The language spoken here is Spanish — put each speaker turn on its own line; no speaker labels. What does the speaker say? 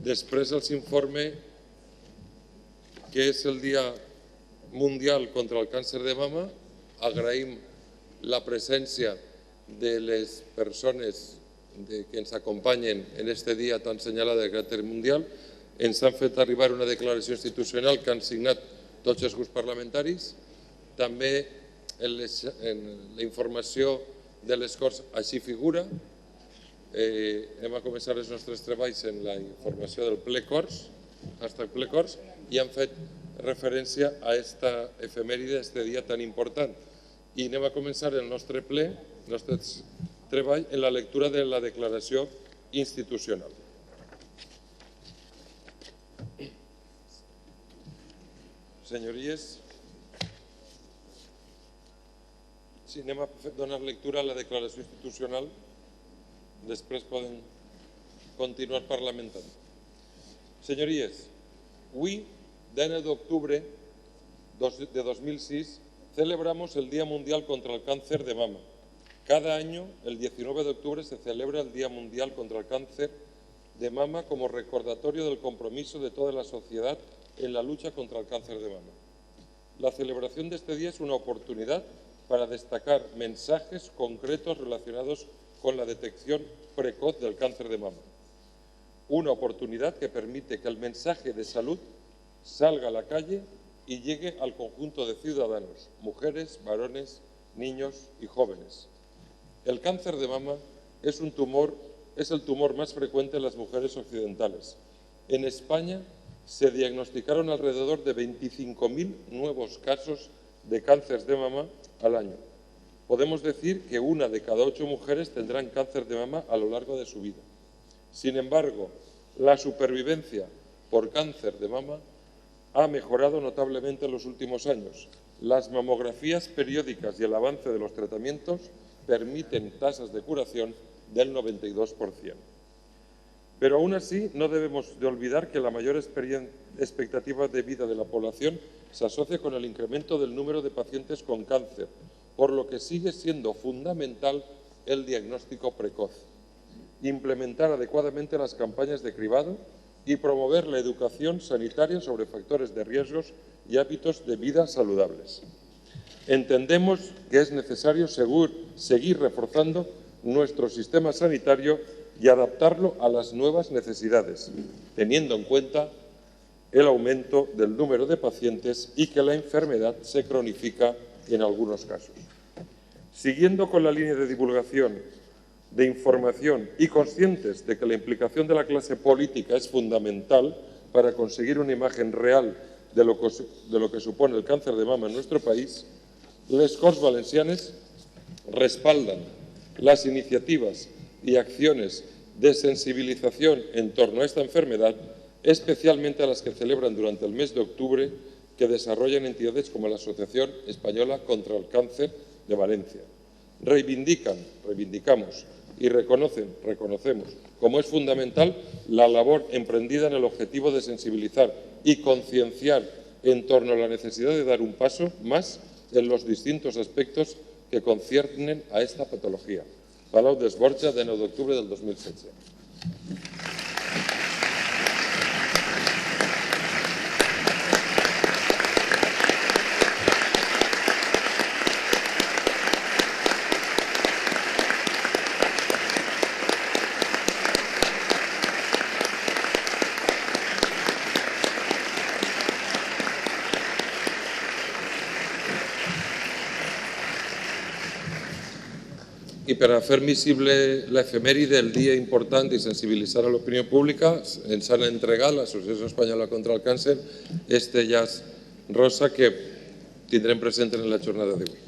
Després els informe que és el Dia Mundial contra el Càncer de Mama. Agraïm la presència de les persones que ens acompanyen en aquest dia tan assenyalat de caràcter mundial. Ens han fet arribar una declaració institucional que han signat tots els grups parlamentaris. També en la informació de les Corts així figura. Hem començat els nostres treballs en la informació del ple Corts, i han fet referència a aquesta efemèride, a aquest dia tan important. I anem a començar el nostre ple, el nostre treball, en la lectura de la declaració institucional. Senyories, si anem a donar lectura a la declaració institucional, després poden continuar parlamentant. Senyories, avui, 10 d'octubre de 2006, celebramos el Día Mundial contra el Cáncer de Mama. Cada año, el 19 de octubre, se celebra el Día Mundial contra el Cáncer de Mama como recordatorio del compromiso de toda la sociedad en la lucha contra el cáncer de mama. La celebración de este día es una oportunidad para destacar mensajes concretos relacionados con la detección precoz del cáncer de mama. Una oportunidad que permite que el mensaje de salud salga a la calle y llegue al conjunto de ciudadanos, mujeres, varones, niños y jóvenes. El cáncer de mama es el tumor más frecuente en las mujeres occidentales. En España se diagnosticaron alrededor de 25.000 nuevos casos de cáncer de mama al año. Podemos decir que 1 de cada 8 mujeres tendrán cáncer de mama a lo largo de su vida. Sin embargo, la supervivencia por cáncer de mama ha mejorado notablemente en los últimos años. Las mamografías periódicas y el avance de los tratamientos permiten tasas de curación del 92%. Pero aún así no debemos de olvidar que la mayor expectativa de vida de la población se asocia con el incremento del número de pacientes con cáncer, por lo que sigue siendo fundamental el diagnóstico precoz, implementar adecuadamente las campañas de cribado y promover la educación sanitaria sobre factores de riesgos y hábitos de vida saludables. Entendemos que es necesario seguir reforzando nuestro sistema sanitario y adaptarlo a las nuevas necesidades, teniendo en cuenta el aumento del número de pacientes y que la enfermedad se cronifica en algunos casos. Siguiendo con la línea de divulgación, de información y conscientes de que la implicación de la clase política es fundamental para conseguir una imagen real de lo que supone el cáncer de mama en nuestro país, les Corts Valencianes respaldan las iniciativas y acciones de sensibilización en torno a esta enfermedad, especialmente a las que celebran durante el mes de octubre, que desarrollan entidades como la Asociación Española contra el Cáncer de Valencia. Reivindicamos y reconocemos como es fundamental la labor emprendida en el objetivo de sensibilizar y concienciar en torno a la necesidad de dar un paso más en los distintos aspectos que conciernen a esta patología. Palau d'Esborja, de 9 d'octubre del 2016. I per a fer visible l'efemèride del dia important i sensibilitzar a l'opinió pública, ens han entregat l'Associació Espanyola contra el Càncer este llaç rosa que tindrem present en la jornada d'avui.